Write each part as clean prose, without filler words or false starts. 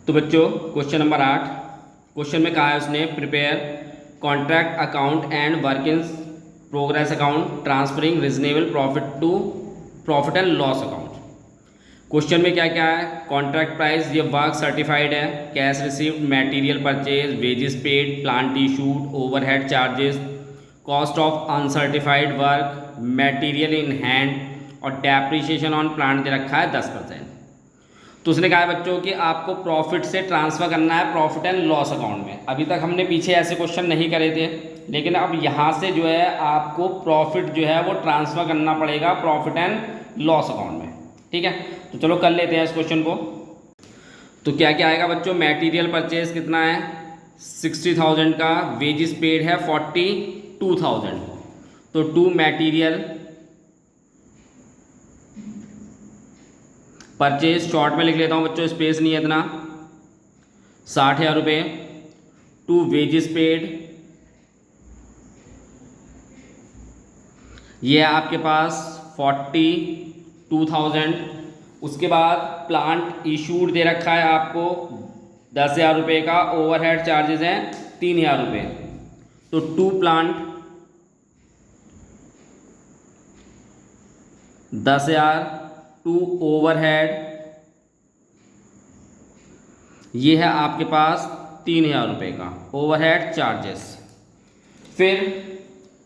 तो बच्चों question number 8 question में कहा है उसने prepare contract account and work in progress account transferring reasonable profit to profit and loss account. Question में क्या क्या है, कॉन्ट्रैक्ट प्राइस ये वर्क सर्टिफाइड है, cash received, material purchase, wages paid, plant issued, overhead charges, cost of uncertified work, material in hand और depreciation on plant दे रखा है 10%। तो उसने कहा है बच्चों कि आपको प्रॉफिट से ट्रांसफ़र करना है प्रॉफिट एंड लॉस अकाउंट में। अभी तक हमने पीछे ऐसे क्वेश्चन नहीं करे थे, लेकिन अब यहाँ से जो है आपको प्रॉफिट जो है वो ट्रांसफ़र करना पड़ेगा प्रॉफिट एंड लॉस अकाउंट में। ठीक है, तो चलो कर लेते हैं इस क्वेश्चन को। तो क्या क्या आएगा बच्चों, मटेरियल परचेज कितना है 60,000 का, वेजेस पेड है 42,000, तो टू मटेरियल परचेज शॉर्ट में लिख लेता हूँ बच्चों, स्पेस नहीं है इतना, 60,000 रुपये, टू वेजेस पेड ये है आपके पास 42,000। उसके बाद प्लांट इशूड दे रखा है आपको 10,000 रुपये का, ओवरहेड चार्जेस हैं 3,000 रुपये, तो टू प्लांट 10,000, टू ओवरहेड ये है आपके पास 3,000 रुपये का ओवरहेड चार्जेस। फिर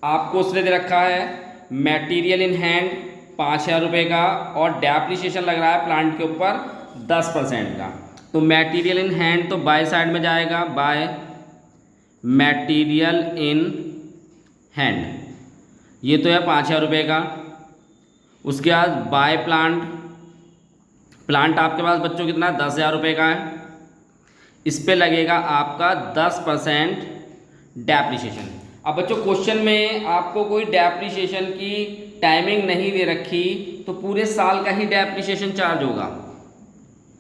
आपको उसने दे रखा है मटेरियल इन हैंड 5,000 रुपये का और डेप्रिसिएशन लग रहा है प्लांट के ऊपर 10% का। तो मटेरियल इन हैंड तो बाय साइड में जाएगा, बाय मटेरियल इन हैंड ये तो है 5,000 रुपये का। उसके बाद बाय प्लांट, प्लांट आपके पास बच्चों कितना 10,000 रुपये का है, इस पे लगेगा आपका 10% डेप्रिसिएशन। अब बच्चों क्वेश्चन में आपको कोई डेप्रिसिएशन की टाइमिंग नहीं दे रखी, तो पूरे साल का ही डेप्रिसिएशन चार्ज होगा।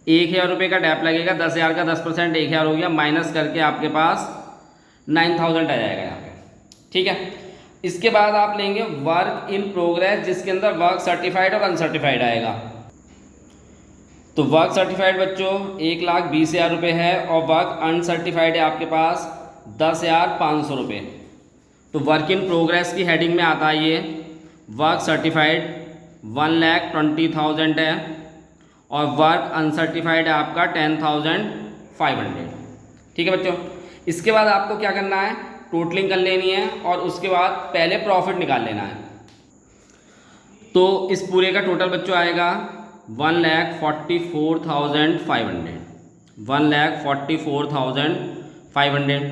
1,000 रुपये का डेप लगेगा, 10,000 का 10% 1,000 हो गया, माइनस करके आपके पास 9,000 आ जाएगा यहाँ पे। ठीक है, इसके बाद आप लेंगे वर्क इन प्रोग्रेस जिसके अंदर वर्क सर्टिफाइड और अनसर्टिफाइड आएगा। तो वर्क सर्टिफाइड बच्चों 1,20,000 रुपये है और वर्क अनसर्टिफाइड है आपके पास 10,500 रुपये। तो वर्क इन प्रोग्रेस की हेडिंग में आता है ये, वर्क सर्टिफाइड 1,20,000 है और वर्क अनसर्टिफाइड है आपका 10,500। ठीक है बच्चों, इसके बाद आपको क्या करना है, टोटलिंग कर लेनी है और उसके बाद पहले प्रॉफिट निकाल लेना है। तो इस पूरे का टोटल बच्चों आएगा 1,44,500, 1,44,500।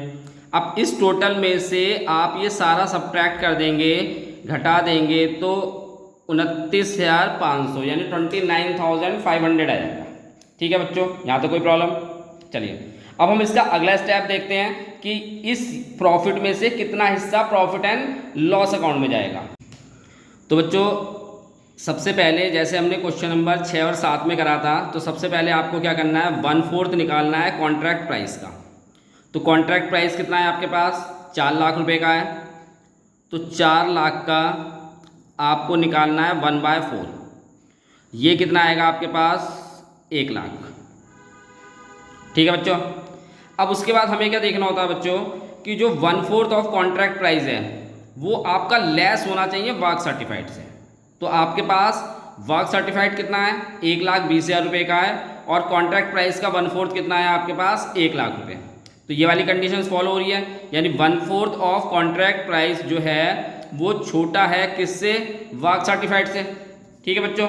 अब इस टोटल में से आप ये सारा सब्ट्रैक्ट कर देंगे, घटा देंगे तो 29,500 यानी 29,500 आ जाएगा। ठीक है बच्चों, यहाँ तो कोई प्रॉब्लम। चलिए अब हम इसका अगला स्टेप देखते हैं कि इस प्रॉफिट में से कितना हिस्सा प्रॉफिट एंड लॉस अकाउंट में जाएगा। तो बच्चों सबसे पहले जैसे हमने क्वेश्चन नंबर 6 और 7 में करा था, तो सबसे पहले आपको क्या करना है, 1/4 निकालना है कॉन्ट्रैक्ट प्राइस का। तो कॉन्ट्रैक्ट प्राइस कितना है आपके पास 4 लाख रुपए का है, तो 4 लाख का आपको निकालना है 1/4, ये कितना आएगा आपके पास 1 लाख। ठीक है बच्चों, अब उसके बाद हमें क्या देखना होता है बच्चों कि जो 1/4 ऑफ कॉन्ट्रैक्ट प्राइस है वो आपका लेस होना चाहिए वर्क सर्टिफाइड से। तो आपके पास वर्क सर्टिफाइड कितना है 1,20,000 रुपये का है और कॉन्ट्रैक्ट प्राइस का 1/4 कितना है आपके पास 1 लाख रुपये। तो ये वाली कंडीशंस फॉलो हो रही है, यानी 1/4 ऑफ कॉन्ट्रैक्ट प्राइस जो है वो छोटा है किससे, वर्क सर्टिफाइड से। ठीक है बच्चों,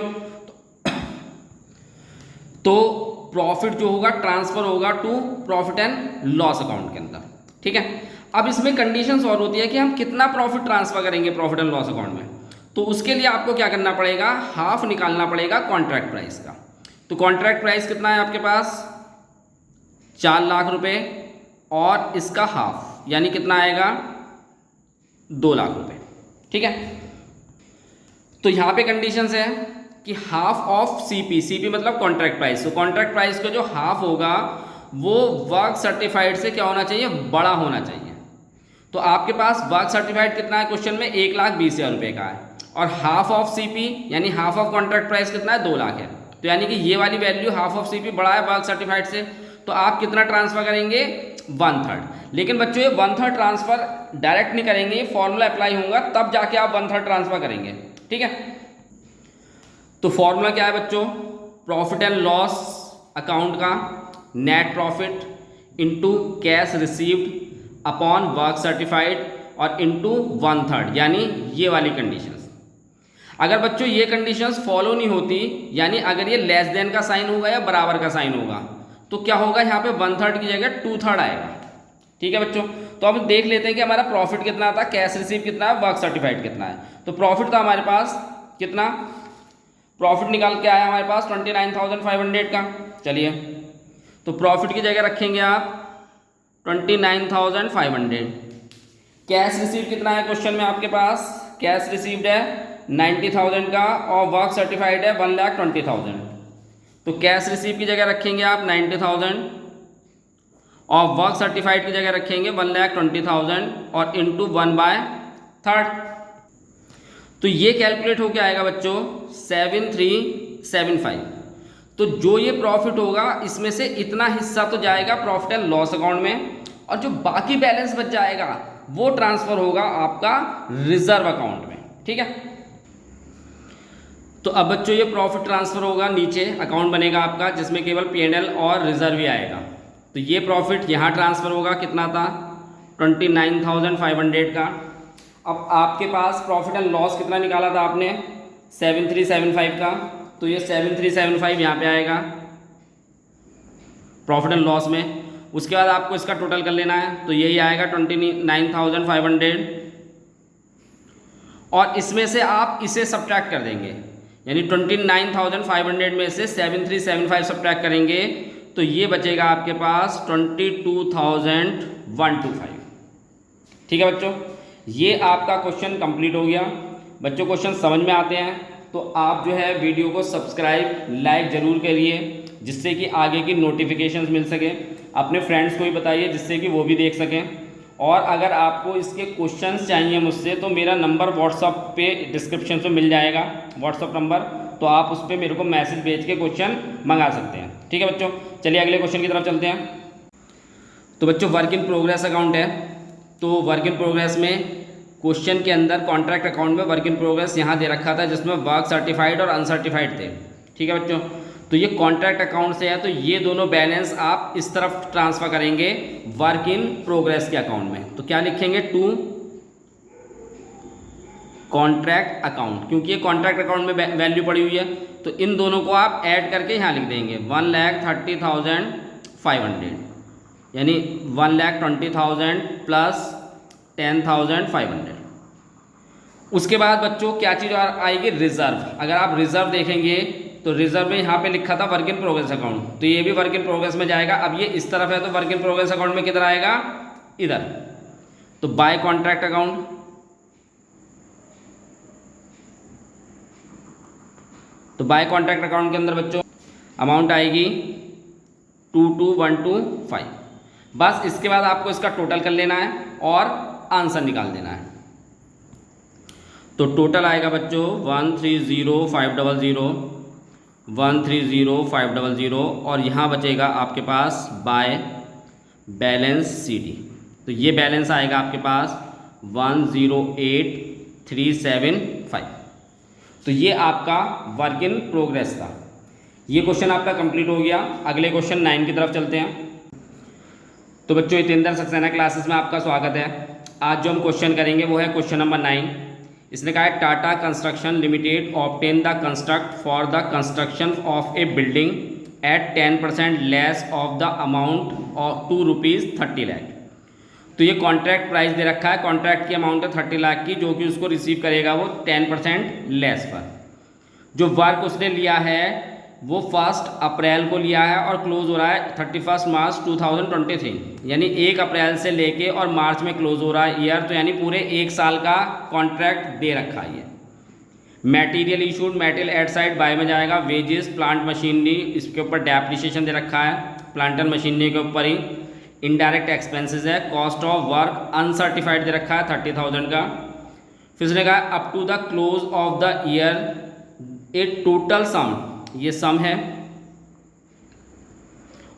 तो प्रॉफिट जो होगा ट्रांसफर होगा to profit and loss account के अंदर। ठीक है, अब इसमें कंडीशंस और होती है कि हम कितना प्रॉफिट ट्रांसफर करेंगे प्रॉफिट एंड लॉस अकाउंट में। तो उसके लिए आपको क्या करना पड़ेगा, हाफ निकालना पड़ेगा कॉन्ट्रैक्ट प्राइस का। तो कॉन्ट्रैक्ट प्राइस कितना है आपके पास 4 लाख रुपए और इसका हाफ यानी कितना आएगा 2 लाख रुपए। ठीक है, तो यहाँ पे कंडीशंस है कि हाफ ऑफ सीपी, सीपी मतलब कॉन्ट्रैक्ट प्राइस। तो कॉन्ट्रैक्ट प्राइस का जो हाफ होगा वो वर्क सर्टिफाइड से क्या होना चाहिए, बड़ा होना चाहिए। तो आपके पास वर्क सर्टिफाइड कितना है क्वेश्चन में 1,20,000 रुपये का है और हाफ ऑफ सीपी यानी हाफ ऑफ कॉन्ट्रैक्ट प्राइस कितना है 2 लाख है। तो यानी कि ये वाली वैल्यू हाफ ऑफ सीपी बड़ा है वर्क सर्टिफाइड से, तो तो आप कितना ट्रांसफ़र करेंगे, 1/3। लेकिन बच्चों ये 1/3 ट्रांसफ़र डायरेक्ट नहीं करेंगे, फॉर्मूला अप्लाई होगा तब जाके आप 1/3 ट्रांसफ़र करेंगे, ठीक है। तो फॉर्मूला क्या है बच्चों, प्रॉफिट एंड लॉस अकाउंट का net profit into cash received upon work certified और इंटू 1/3, यानी ये वाली कंडीशंस। अगर बच्चों ये कंडीशंस फॉलो नहीं होती, यानी अगर ये लेस देन का साइन होगा या बराबर का साइन होगा, तो क्या होगा, यहाँ पे 1/3 की जगह 2/3 आएगा, ठीक है बच्चों। तो अब देख लेते हैं कि हमारा प्रॉफिट कितना था, कैश रिसीव कितना है, वर्क सर्टिफाइड कितना है। तो प्रॉफिट था हमारे पास कितना, प्रॉफिट निकाल के आया हमारे पास 29,500 का। चलिए, तो प्रॉफिट की जगह रखेंगे आप 29,500। कैश रिसीव कितना है क्वेश्चन में आपके पास, कैश रिसीव्ड है 90,000 का और वर्क सर्टिफाइड है 1,20,000। तो कैश रिसीव की जगह रखेंगे आप 90,000 और वर्क सर्टिफाइड की जगह रखेंगे 1,20,000 और इंटू 1/3। तो ये कैलकुलेट होके आएगा बच्चों 7375। तो जो ये प्रॉफिट होगा इसमें से इतना हिस्सा तो जाएगा प्रॉफिट एंड लॉस अकाउंट में, और जो बाकी बैलेंस बच जाएगा वो ट्रांसफर होगा आपका रिजर्व अकाउंट में, ठीक है। तो अब बच्चों ये प्रॉफिट ट्रांसफर होगा, नीचे अकाउंट बनेगा आपका जिसमें केवल P&L और रिजर्व ही आएगा। तो ये प्रॉफिट यहाँ ट्रांसफर होगा, कितना था 29,500 का। अब आपके पास प्रॉफिट एंड लॉस कितना निकाला था आपने, 7375 का। तो ये 7375 यहाँ पे आएगा प्रॉफिट एंड लॉस में। उसके बाद आपको इसका टोटल कर लेना है, तो यही आएगा 29,500 और इसमें से आप इसे सब्ट्रैक्ट कर देंगे, यानी 29,500 में से 7375 सब्ट्रैक्ट करेंगे तो ये बचेगा आपके पास 22,125, ठीक है बच्चों। ये आपका क्वेश्चन कंप्लीट हो गया। बच्चों क्वेश्चन समझ में आते हैं तो आप जो है वीडियो को सब्सक्राइब लाइक ज़रूर करिए, जिससे कि आगे की नोटिफिकेशंस मिल सके। अपने फ्रेंड्स को भी बताइए जिससे कि वो भी देख सकें। और अगर आपको इसके क्वेश्चंस चाहिए मुझसे तो मेरा नंबर व्हाट्सअप पे डिस्क्रिप्शन में मिल जाएगा, व्हाट्सअप नंबर, तो आप उस पर मेरे को मैसेज भेज के क्वेश्चन मंगा सकते हैं, ठीक है बच्चों। चलिए अगले क्वेश्चन की तरफ चलते हैं। तो बच्चों वर्क इन प्रोग्रेस अकाउंट है, तो वर्क इन प्रोग्रेस में क्वेश्चन के अंदर कॉन्ट्रैक्ट अकाउंट में वर्क इन प्रोग्रेस यहाँ दे रखा था जिसमें वर्क सर्टिफाइड और अनसर्टिफाइड थे, ठीक है बच्चों। तो ये कॉन्ट्रैक्ट अकाउंट से है, तो ये दोनों बैलेंस आप इस तरफ ट्रांसफ़र करेंगे वर्क इन प्रोग्रेस के अकाउंट में। तो क्या लिखेंगे, टू कॉन्ट्रैक्ट अकाउंट, क्योंकि ये कॉन्ट्रैक्ट अकाउंट में वैल्यू पड़ी हुई है, तो इन दोनों को आप ऐड करके यहाँ लिख देंगे 1,30,500, यानी 1,20,000 प्लस 10,500। उसके बाद बच्चों क्या चीज़ आएगी, रिजर्व। अगर आप रिजर्व देखेंगे तो रिजर्व में यहाँ पे लिखा था वर्क इन प्रोग्रेस अकाउंट, तो ये भी वर्क इन प्रोग्रेस में जाएगा। अब ये इस तरफ है तो वर्क इन प्रोग्रेस अकाउंट में किधर आएगा, इधर। तो बाय कॉन्ट्रैक्ट अकाउंट, तो बाय कॉन्ट्रैक्ट अकाउंट के अंदर बच्चों अमाउंट आएगी 22,125। बस इसके बाद आपको इसका टोटल कर लेना है और आंसर निकाल देना है। तो टोटल आएगा बच्चों 130,500, 130,500 और यहाँ बचेगा आपके पास बाय बैलेंस CD। तो ये बैलेंस आएगा आपके पास 108,375। तो ये आपका वर्क इन प्रोग्रेस था। ये क्वेश्चन आपका कंप्लीट हो गया। अगले क्वेश्चन 9 की तरफ चलते हैं। तो बच्चों हितेंद्र सक्सेना क्लासेस में आपका स्वागत है। आज जो हम क्वेश्चन करेंगे वो है क्वेश्चन नंबर 9। इसने कहा है Tata construction limited obtain the construct for the construction of A building at 10% less of the amount of ₹2.30 lakh. तो ये कॉन्ट्रैक्ट प्राइस दे रखा है, कॉन्ट्रैक्ट की अमाउंट है 30 लाख की, जो कि उसको रिसीव करेगा वो 10% लेस पर। जो वर्क उसने लिया है वो 1 अप्रैल को लिया है और क्लोज हो रहा है 31 मार्च 2023, यानी 1 अप्रैल से लेके और मार्च में क्लोज हो रहा है ईयर, तो यानी पूरे 1 साल का कॉन्ट्रैक्ट दे रखा है। Material issued, material at side by में जाएगा। वेजेस, प्लांट मशीनरी, इसके ऊपर डेप्रिसिएशन दे रखा है प्लांट एंड मशीनरी के ऊपर ही। इनडायरेक्ट एक्सपेंसेस है, कॉस्ट ऑफ वर्क अनसर्टिफाइड दे रखा है 30,000 का। फिर उसने कहा up to the close of the year a total sum, ये सम है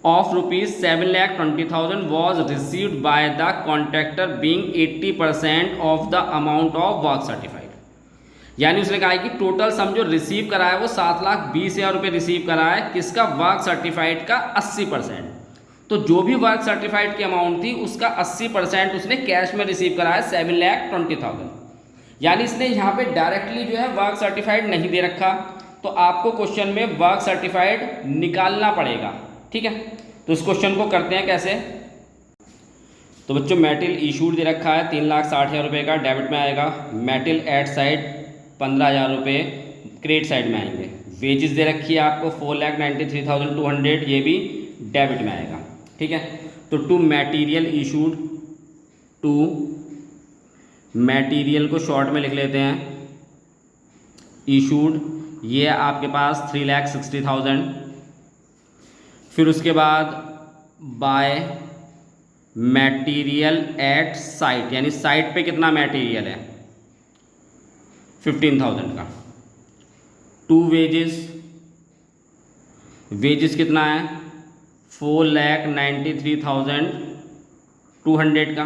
of ₹7,20,000 was received by the contractor being 80% of the amount of work certified. यानी उसने कहा है कि टोटल सम जो रिसीव करा है वो 7,20,000 रुपये रिसीव करा है, किसका? वर्क सर्टिफाइड का 80%। तो जो भी वर्क सर्टिफाइड की अमाउंट थी उसका 80% उसने कैश में रिसीव करा है 7,20,000। यानी इसने यहाँ पे डायरेक्टली जो है वर्क सर्टिफाइड नहीं दे रखा, तो आपको क्वेश्चन में वर्क सर्टिफाइड निकालना पड़ेगा। ठीक है, तो इस क्वेश्चन को करते हैं कैसे। तो बच्चों मेटल इशूड दे रखा है 3,60,000 रुपये का, डेबिट में आएगा। मेटल एट साइड 15,000 रुपये क्रेडिट साइड में आएंगे। वेजेस दे रखी है आपको 4,93,200, ये भी डेबिट में आएगा। ठीक है, तो to material issued, to material को शॉर्ट में लिख लेते हैं, इशूड ये आपके पास 3,60,000। फिर उसके बाद बाय मटेरियल एट साइट, यानी साइट पे कितना मटेरियल है 15,000 का। टू वेजेस, वेजेस कितना है 4,93,200 का।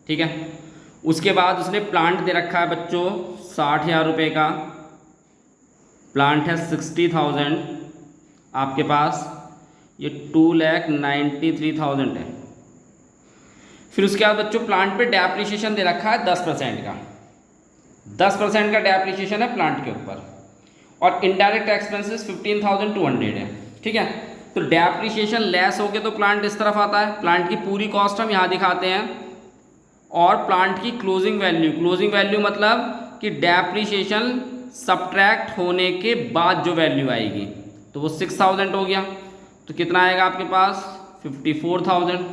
ठीक है, उसके बाद उसने प्लांट दे रखा है बच्चों 60,000 रुपये का, प्लांट है 60,000 आपके पास, ये 2,93,000 है। फिर उसके बाद बच्चों प्लांट पे डेप्रिसिएशन दे रखा है 10% का, 10% का डेप्रिसिएशन है प्लांट के ऊपर, और इनडायरेक्ट एक्सपेंसेस 15,200 है। ठीक है, तो डेप्रिसिएशन लेस हो के तो प्लांट इस तरफ आता है, प्लांट की पूरी कॉस्ट हम यहाँ दिखाते हैं, और प्लांट की क्लोजिंग वैल्यू, क्लोजिंग वैल्यू मतलब कि डेप्रिसिएशन सब्ट्रैक्ट होने के बाद जो वैल्यू आएगी, तो वो 6,000 हो गया। तो कितना आएगा आपके पास 54,000।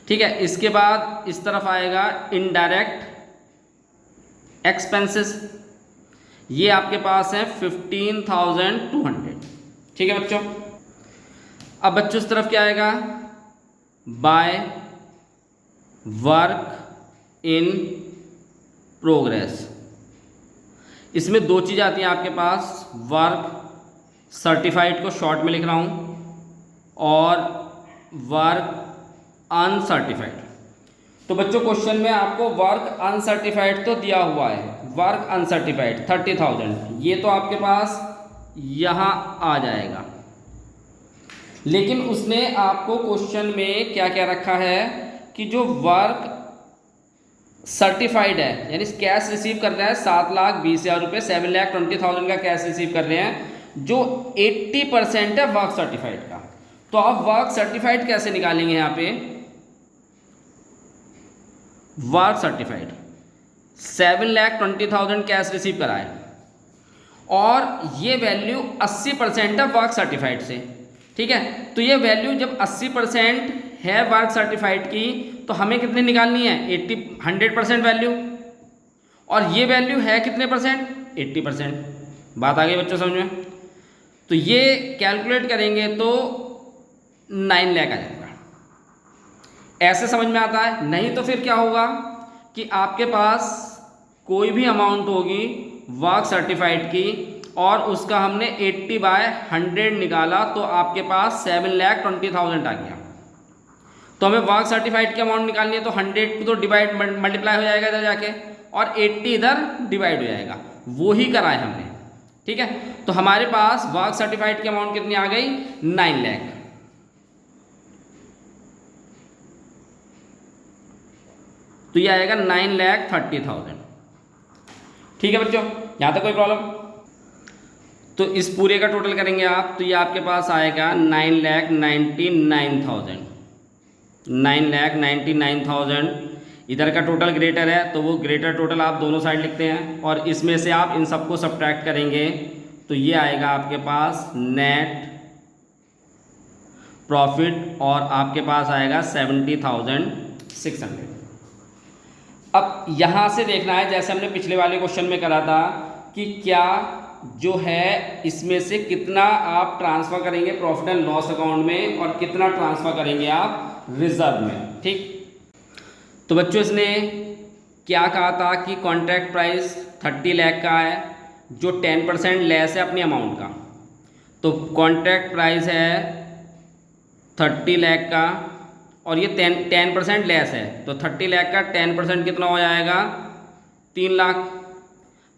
ठीक है, इसके बाद इस तरफ आएगा इनडायरेक्ट एक्सपेंसेस, ये आपके पास है 15,200। ठीक है बच्चों, अब बच्चों इस तरफ क्या आएगा बाय वर्क इन प्रोग्रेस। इसमें दो चीज़ आती हैं आपके पास, वर्क सर्टिफाइड को शॉर्ट में लिख रहा हूँ, और वर्क अनसर्टिफाइड। तो बच्चों क्वेश्चन में आपको वर्क अनसर्टिफाइड तो दिया हुआ है, वर्क अनसर्टिफाइड 30,000, ये तो आपके पास यहाँ आ जाएगा। लेकिन उसने आपको क्वेश्चन में क्या क्या रखा है कि जो वर्क सर्टिफाइड है, यानी कैश रिसीव कर रहा है 7,20,000 रुपये, 7,20,000 का कैश रिसीव कर रहे हैं, जो 80% है वर्क सर्टिफाइड का। तो आप वर्क सर्टिफाइड कैसे निकालेंगे? यहाँ पे वर्क सर्टिफाइड 7,20,000 कैश रिसीव करा है, और ये वैल्यू 80% है वर्क सर्टिफाइड से। ठीक है, तो ये वैल्यू जब 80% है वर्क सर्टिफाइड की, तो हमें कितनी निकालनी है 100% वैल्यू, और ये वैल्यू है कितने परसेंट 80%। बात आ गई बच्चों समझ में? तो ये कैलकुलेट करेंगे तो 9 लाख आ जाएगा। ऐसे समझ में आता है? नहीं तो फिर क्या होगा कि आपके पास कोई भी अमाउंट होगी वर्क सर्टिफाइड की, और उसका हमने 80/100 निकाला, तो आपके पास 7,20,000 आ गया। तो हमें वर्क सर्टिफाइड की अमाउंट निकालनी है, तो 100 तो डिवाइड मल्टीप्लाई हो जाएगा इधर जाके, और 80 इधर डिवाइड हो जाएगा, वो ही करा है हमने। ठीक है, तो हमारे पास वर्क सर्टिफाइड की अमाउंट कितनी आ गई 9 लाख। तो ये आएगा 9,30,000। ठीक है बच्चों, यहाँ तक कोई प्रॉब्लम? तो इस पूरे का टोटल करेंगे आप, तो ये आपके पास आएगा 9,99,000। 9,99,000 इधर का टोटल ग्रेटर है, तो वो ग्रेटर टोटल आप दोनों साइड लिखते हैं, और इसमें से आप इन सबको सब्ट्रैक्ट करेंगे, तो ये आएगा आपके पास नेट प्रॉफिट, और आपके पास आएगा 70,600। अब यहाँ से देखना है, जैसे हमने पिछले वाले क्वेश्चन में करा था, कि क्या जो है इसमें से कितना आप ट्रांसफ़र करेंगे प्रॉफिट एंड लॉस अकाउंट में, और कितना ट्रांसफ़र करेंगे आप रिजर्व में। ठीक, तो बच्चों इसने क्या कहा था कि कॉन्ट्रैक्ट प्राइस 30 लाख का है, जो 10% लेस है अपनी अमाउंट का। तो कॉन्ट्रैक्ट प्राइस है 30 लाख का, और ये 10% लेस है, तो 30 लाख का 10% कितना हो जाएगा 3 लाख,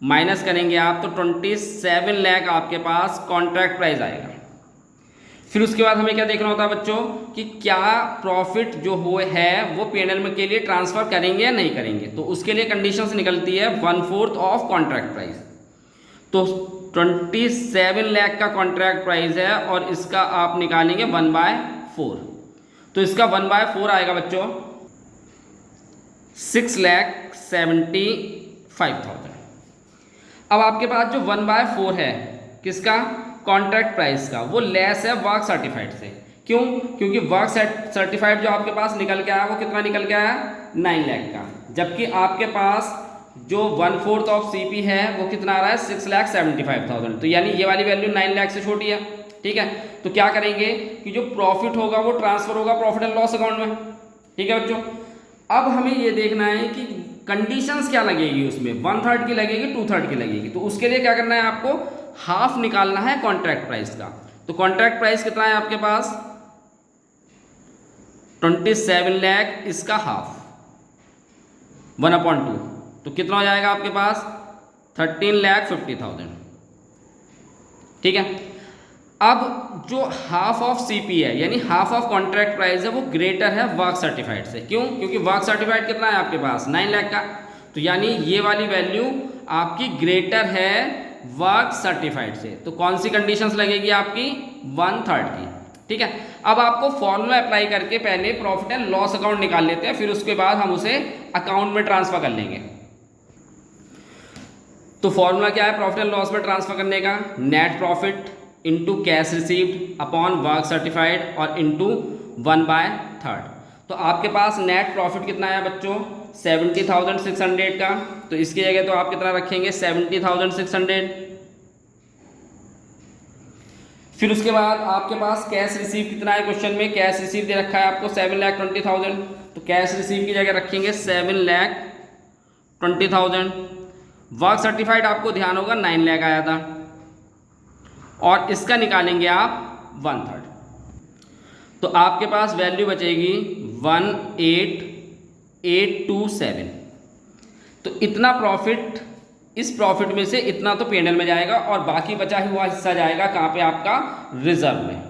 माइनस करेंगे आप तो 27 लाख आपके पास कॉन्ट्रैक्ट प्राइस आएगा। फिर उसके बाद हमें क्या देखना होता है बच्चों कि क्या प्रॉफिट जो है वो P&L में के लिए ट्रांसफ़र करेंगे या नहीं करेंगे। तो उसके लिए कंडीशंस निकलती है 1/4 ऑफ कॉन्ट्रैक्ट प्राइस। तो 27 लाख का कॉन्ट्रैक्ट प्राइस है और इसका आप निकालेंगे 1/4, तो इसका 1/4 आएगा बच्चों 6,75,000। अब आपके पास जो 1/4 है किसका, कॉन्ट्रैक्ट प्राइस का, वो लेस है वर्क सर्टिफाइड से। क्यों, क्योंकि वर्क सर्टिफाइड जो आपके पास निकल के आया वो कितना निकल के आया 9 लाख का, जबकि आपके पास जो 1/4 ऑफ CP है वो कितना आ रहा है 6,75,000। तो यानी ये वाली वैल्यू 9 लाख से छोटी है। ठीक है, तो क्या करेंगे कि जो प्रॉफिट होगा वो ट्रांसफर होगा प्रॉफिट एंड लॉस अकाउंट में। ठीक है बच्चों, अब हमें ये देखना है कि कंडीशंस क्या लगेगी उसमें, 1/3 की लगेगी 2/3 की लगेगी। तो उसके लिए क्या करना है, आपको हाफ निकालना है कॉन्ट्रैक्ट प्राइस का। तो कॉन्ट्रैक्ट प्राइस कितना है आपके पास 27 लाख, इसका हाफ 1/2, तो कितना हो जाएगा आपके पास 13,50,000। ठीक है, अब जो हाफ ऑफ CP है यानी हाफ ऑफ कॉन्ट्रैक्ट प्राइस है वो ग्रेटर है वर्क सर्टिफाइड से। क्यों, क्योंकि वर्क सर्टिफाइड कितना है आपके पास 9 लाख का, तो यानी ये वाली वैल्यू आपकी ग्रेटर है वर्क सर्टिफाइड से। तो कौन सी कंडीशंस लगेगी आपकी 1/3 की। ठीक है, अब आपको फॉर्मूला अप्लाई करके पहले प्रॉफिट एंड लॉस अकाउंट निकाल लेते हैं, फिर उसके बाद हम उसे अकाउंट में ट्रांसफर कर लेंगे। तो फॉर्मूला क्या है प्रॉफिट एंड लॉस में ट्रांसफर करने का, net profit into cash received upon work certified और इंटू 1/3। तो आपके पास नेट प्रॉफिट कितना है बच्चों 70,600 का, तो इसकी जगह तो आप कितना रखेंगे 70,600। फिर उसके बाद आपके पास कैश रिसीव कितना है, क्वेश्चन में कैश रिसीव दे रखा है आपको 7,20,000, तो कैश रिसीव की जगह रखेंगे 7,20,000। वर्क सर्टिफाइड आपको ध्यान होगा 9 लाख आया था, और इसका निकालेंगे आप 1/3, तो आपके पास वैल्यू बचेगी 18,827। तो इतना प्रॉफिट, इस प्रॉफिट में से इतना तो P&L में जाएगा और बाकी बचा हुआ हिस्सा जाएगा कहाँ पे आपका रिजर्व में।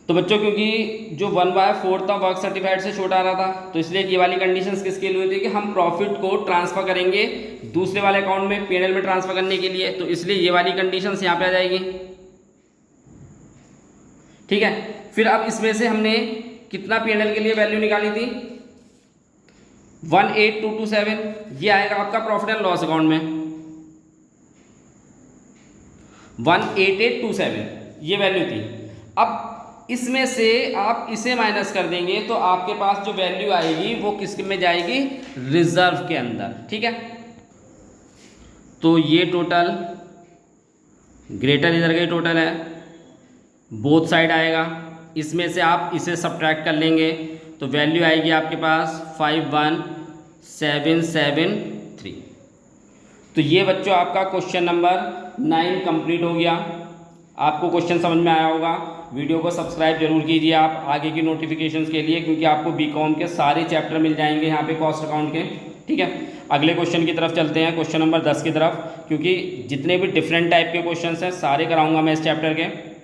तो बच्चों क्योंकि जो 1/4 था वर्क सर्टिफाइड से छोटा आ रहा था, तो इसलिए ये वाली कंडीशंस किसके लिए हुई थी कि हम प्रॉफिट को ट्रांसफर करेंगे दूसरे वाले अकाउंट में P&L में ट्रांसफर करने के लिए, तो इसलिए ये वाली कंडीशंस यहाँ पे आ जाएगी। ठीक है, फिर अब इसमें से हमने कितना P&L के लिए वैल्यू निकाली थी 18,227, ये आएगा आपका प्रॉफिट एंड लॉस अकाउंट में 18,827 ये वैल्यू थी। अब इसमें से आप इसे माइनस कर देंगे तो आपके पास जो वैल्यू आएगी वो किस में जाएगी रिजर्व के अंदर। ठीक है, तो ये टोटल ग्रेटर इधर का टोटल है, बोथ साइड आएगा, इसमें से आप इसे सब्ट्रैक्ट कर लेंगे तो वैल्यू आएगी आपके पास 51,773। तो ये बच्चों आपका क्वेश्चन नंबर 9 कंप्लीट हो गया। आपको क्वेश्चन समझ में आया होगा। वीडियो को सब्सक्राइब जरूर कीजिए आप आगे की नोटिफिकेशंस के लिए, क्योंकि आपको बीकॉम के सारे चैप्टर मिल जाएंगे यहाँ पे कॉस्ट अकाउंट के। ठीक है, अगले क्वेश्चन की तरफ चलते हैं, क्वेश्चन नंबर 10 की तरफ, क्योंकि जितने भी डिफरेंट टाइप के क्वेश्चंस हैं सारे कराऊंगा मैं इस चैप्टर के।